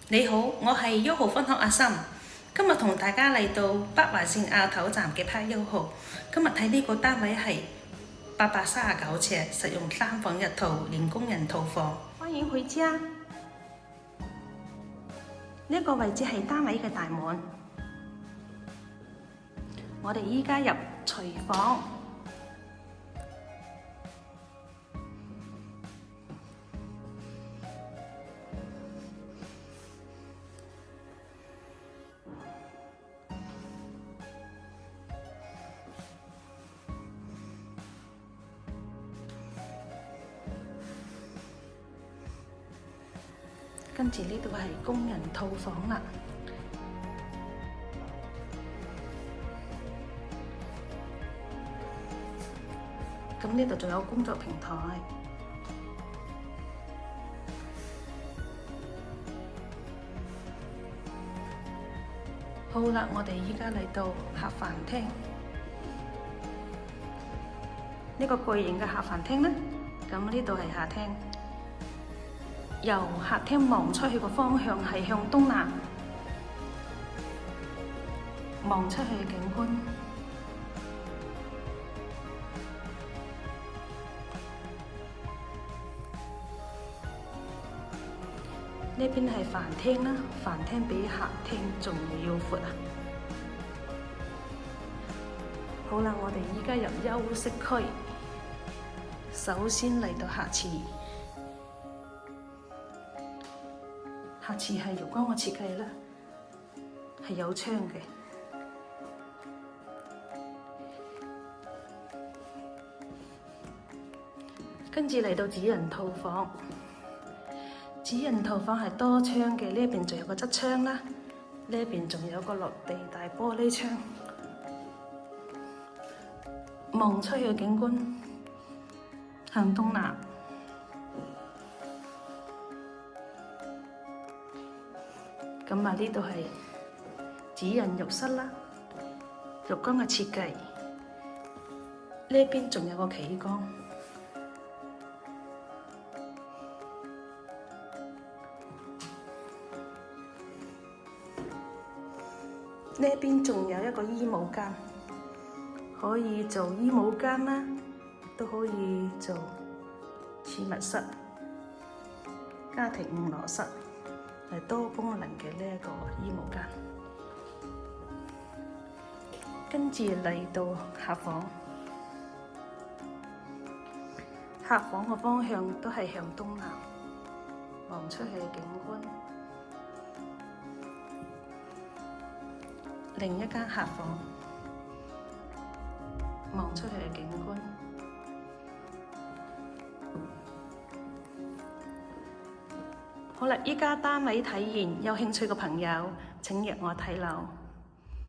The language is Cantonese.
你好，我係1號分行阿心，今日同大家嚟到北環線坳頭站嘅拍1號。今日睇呢個單位係839尺，實用3房1套，連工人套房。歡迎回家。呢個位置係單位嘅大門。我哋依家入廚房。跟住呢度係工人套房啦。咁呢度仲有工作平台。好啦，我哋依家嚟到客飯廳。呢個巨型嘅客飯廳呢，咁呢度係客廳。由客廳望出去嘅方向係向東南，望出去嘅景觀。呢邊係飯廳啦，飯廳比客廳仲要闊啊！好啦，我哋依家入休息區，首先嚟到客廁。客廁係浴缸嘅設計啦，係有窗嘅。跟住嚟到主人套房，主人套房係多窗嘅，呢邊仲有個側窗啦，呢邊仲有個落地大玻璃窗，望出去嘅景觀向東南。咁啊，呢度係主人浴室啦，浴缸嘅設計。呢邊仲有個企缸。呢邊仲有一個衣帽間，可以做衣帽間啦，都可以做儲物室、家庭娛樂室。係多功能嘅呢一個衣帽間，跟住嚟到客房，客房嘅方向都係向東南，望出去嘅景觀。另一間客房，望出去嘅景觀。好啦，依家單位體驗，有興趣嘅朋友請約我睇樓。